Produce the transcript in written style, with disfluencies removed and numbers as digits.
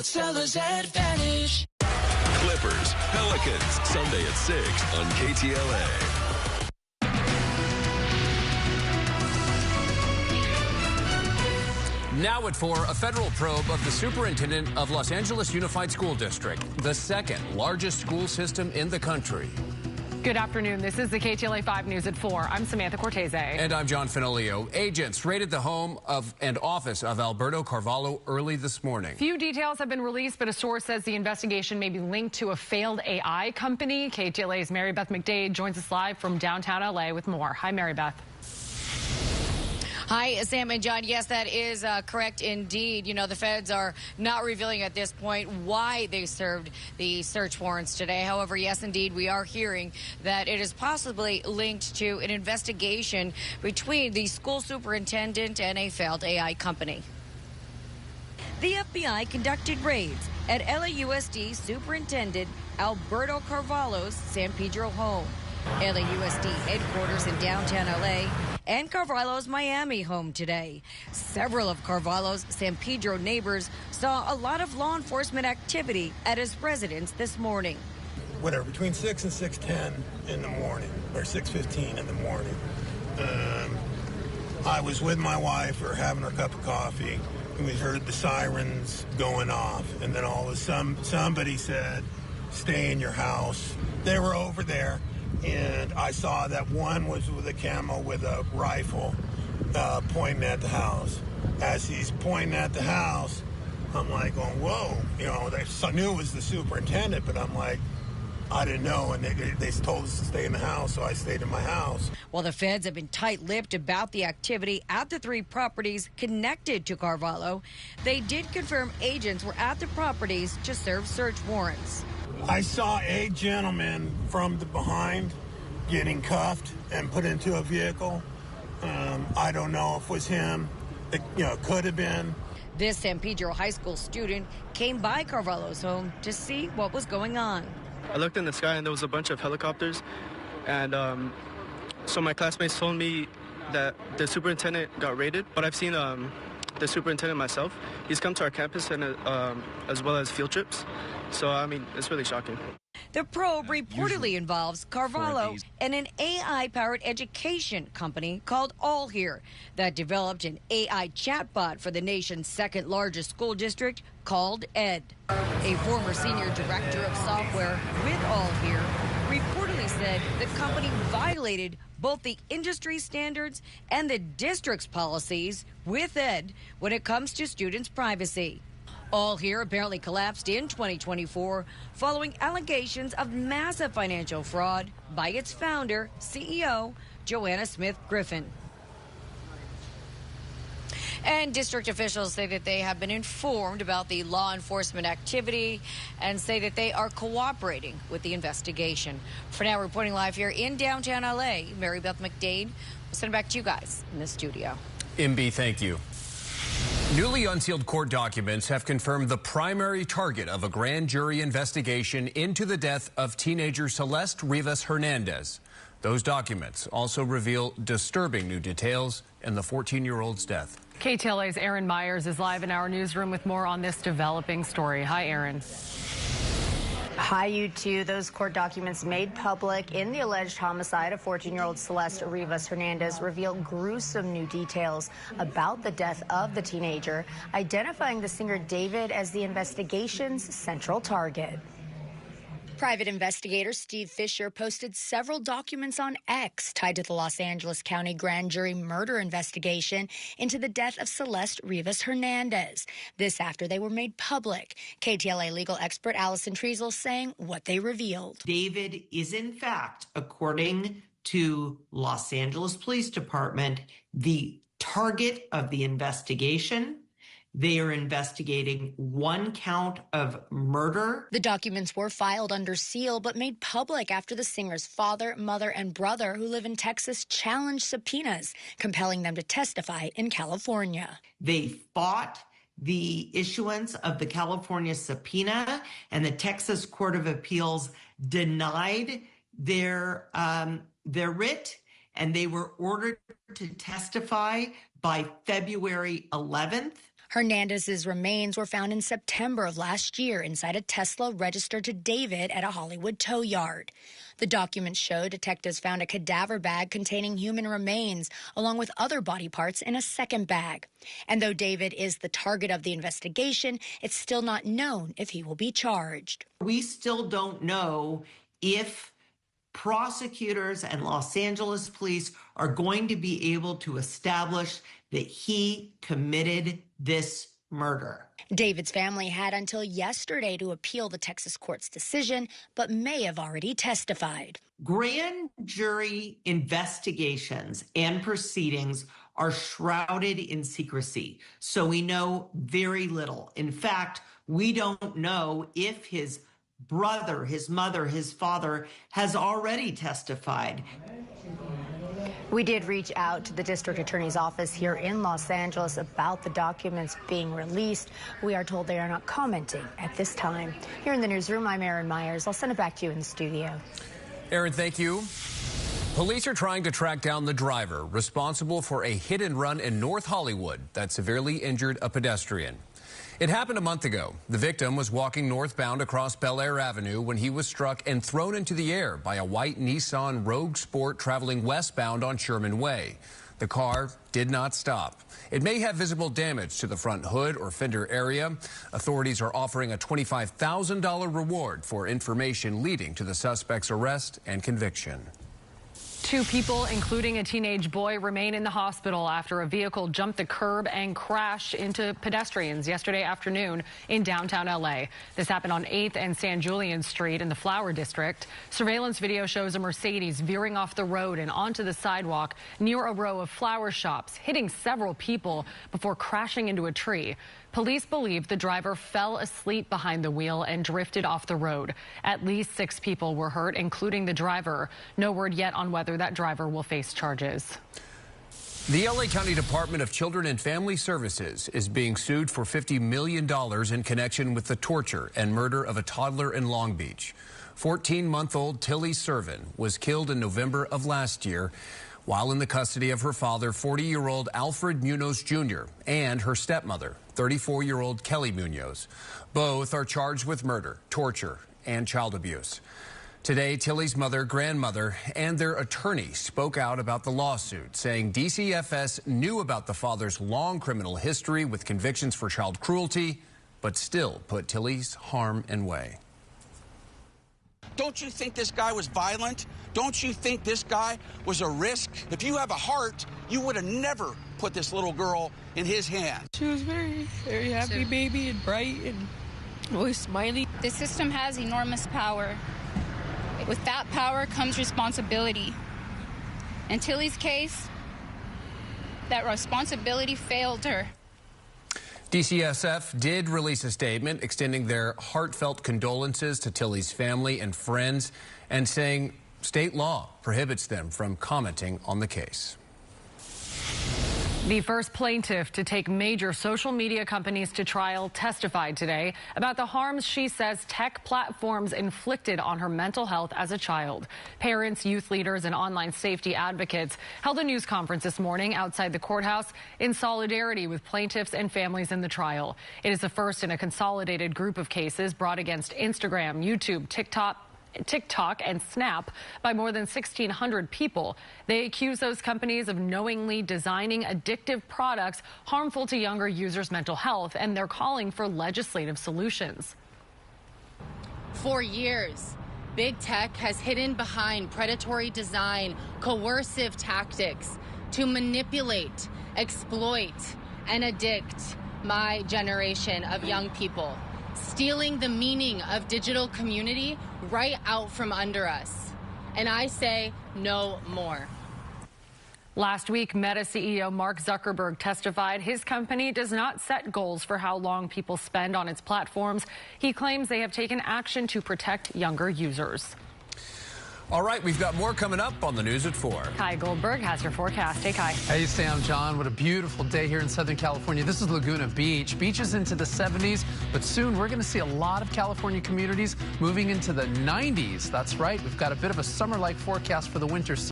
Sellers Advantage. Clippers, Pelicans, Sunday at 6 on KTLA. Now at 4, a federal probe of the superintendent of Los Angeles Unified School District, the second largest school system in the country. Good afternoon. This is the KTLA 5 News at 4. I'm Samantha Cortese. And I'm John Finolio. Agents raided the home and office of Alberto Carvalho early this morning. Few details have been released, but a source says the investigation may be linked to a failed AI company. KTLA's Mary Beth McDade joins us live from downtown LA with more. Hi, Mary Beth. Hi, Sam and John. Yes, that is correct indeed. You know, the feds are not revealing at this point why they served the search warrants today. However, yes, indeed, we are hearing that it is possibly linked to an investigation between the school superintendent and a failed AI company. The FBI conducted raids at LAUSD Superintendent Alberto Carvalho's San Pedro home, LAUSD headquarters in downtown LA, and Carvalho's Miami home today. Several of Carvalho's San Pedro neighbors saw a lot of law enforcement activity at his residence this morning. Whatever, between 6 and 6:10 in the morning, or 6:15 in the morning. I was with my wife, or having our cup of coffee, and we heard the sirens going off. And then all of a sudden, somebody said, "Stay in your house." They were over there. And I saw that one was with a camo with a rifle pointing at the house. As he's pointing at the house, I'm like going, whoa. You know, I knew it was the superintendent, but I'm like, I didn't know. And they told us to stay in the house, so I stayed in my house. While the feds have been tight-lipped about the activity at the 3 properties connected to Carvalho, they did confirm agents were at the properties to serve search warrants. I saw a gentleman from the behind getting cuffed and put into a vehicle. I don't know if it was him. It, could have been. This San Pedro High School student came by Carvalho's home to see what was going on. I looked in the sky and there was a bunch of helicopters. And so my classmates told me that the superintendent got raided. But I've seen the superintendent myself. He's come to our campus and as well as field trips. So, I mean, it's really shocking. The probe reportedly involves Carvalho and an AI-powered education company called All Here that developed an AI chatbot for the nation's second largest school district called ED. A former senior director of software with All Here reportedly said the company violated both the industry standards and the district's policies with ED when it comes to students' privacy. All Here apparently collapsed in 2024 following allegations of massive financial fraud by its founder, CEO, Joanna Smith Griffin. And district officials say that they have been informed about the law enforcement activity and say that they are cooperating with the investigation. For now, reporting live here in downtown LA, Mary Beth McDade. We'll send it back to you guys in the studio. MB, thank you. Newly unsealed court documents have confirmed the primary target of a grand jury investigation into the death of teenager Celeste Rivas Hernandez. Those documents also reveal disturbing new details in the 14-year-old's death. KTLA's Aaron Myers is live in our newsroom with more on this developing story. Hi, Aaron. Hi, you two. Those court documents made public in the alleged homicide of 14-year-old Celeste Rivas Hernandez reveal gruesome new details about the death of the teenager, identifying the singer David as the investigation's central target. Private investigator Steve Fisher posted several documents on X tied to the Los Angeles County grand jury murder investigation into the death of Celeste Rivas Hernandez. This after they were made public. KTLA legal expert Allison Treasel saying what they revealed. David is, in fact, according to Los Angeles Police Department, the target of the investigation. They are investigating 1 count of murder. The documents were filed under seal but made public after the singer's father, mother, and brother, who live in Texas, challenged subpoenas, compelling them to testify in California. They fought the issuance of the California subpoena, and the Texas Court of Appeals denied their writ, and they were ordered to testify by February 11th. Hernandez's remains were found in September of last year inside a Tesla registered to David at a Hollywood tow yard. The documents show detectives found a cadaver bag containing human remains, along with other body parts in a second bag. And though David is the target of the investigation, it's still not known if he will be charged. We still don't know if prosecutors and Los Angeles police are going to be able to establish that he committed this murder. David's family had until yesterday to appeal the Texas court's decision, but may have already testified. Grand jury investigations and proceedings are shrouded in secrecy, so we know very little. In fact, we don't know if his brother, his mother, his father has already testified. We did reach out to the district attorney's office here in Los Angeles about the documents being released. We are told they are not commenting at this time. Here in the newsroom, I'm Erin Myers. I'll send it back to you in the studio. Erin, thank you. Police are trying to track down the driver responsible for a hit and run in North Hollywood that severely injured a pedestrian. It happened a month ago. The victim was walking northbound across Bel Air Avenue when he was struck and thrown into the air by a white Nissan Rogue Sport traveling westbound on Sherman Way. The car did not stop. It may have visible damage to the front hood or fender area. Authorities are offering a $25,000 reward for information leading to the suspect's arrest and conviction. 2 people, including a teenage boy, remain in the hospital after a vehicle jumped the curb and crashed into pedestrians yesterday afternoon in downtown L.A. This happened on 8th and San Julian Street in the Flower District. Surveillance video shows a Mercedes veering off the road and onto the sidewalk near a row of flower shops, hitting several people before crashing into a tree. Police believe the driver fell asleep behind the wheel and drifted off the road. At least 6 people were hurt, including the driver. No word yet on whether that driver will face charges. The LA County Department of Children and Family Services is being sued for $50 million in connection with the torture and murder of a toddler in Long Beach. 14-month-old Tilly Servin was killed in November of last year while in the custody of her father, 40-year-old Alfred Munoz Jr., and her stepmother, 34-year-old Kelly Munoz. Both are charged with murder, torture, and child abuse. Today, Tilly's mother, grandmother, and their attorney spoke out about the lawsuit, saying DCFS knew about the father's long criminal history with convictions for child cruelty, but still put Tilly's harm in way. Don't you think this guy was violent? Don't you think this guy was a risk? If you have a heart, you would have never put this little girl in his hands. She was very, very happy baby and bright and always smiling. The system has enormous power. With that power comes responsibility. In Tilly's case, that responsibility failed her. DCSF did release a statement extending their heartfelt condolences to Tilly's family and friends and saying state law prohibits them from commenting on the case. The first plaintiff to take major social media companies to trial testified today about the harms she says tech platforms inflicted on her mental health as a child. Parents, youth leaders, and online safety advocates held a news conference this morning outside the courthouse in solidarity with plaintiffs and families in the trial. It is the first in a consolidated group of cases brought against Instagram, YouTube, TikTok and Snap by more than 1,600 people. They accuse those companies of knowingly designing addictive products harmful to younger users' mental health, and they're calling for legislative solutions. For years, big tech has hidden behind predatory design, coercive tactics to manipulate, exploit, and addict my generation of young people, stealing the meaning of digital community right out from under us. And I say no more. Last week, Meta CEO Mark Zuckerberg testified his company does not set goals for how long people spend on its platforms. He claims they have taken action to protect younger users. All right, we've got more coming up on the news at 4. Kai Goldberg has your forecast. Hey, Kai. Hey, Sam, John. What a beautiful day here in Southern California. This is Laguna Beach. Beach is into the 70s, but soon we're going to see a lot of California communities moving into the 90s. That's right. We've got a bit of a summer-like forecast for the winter season.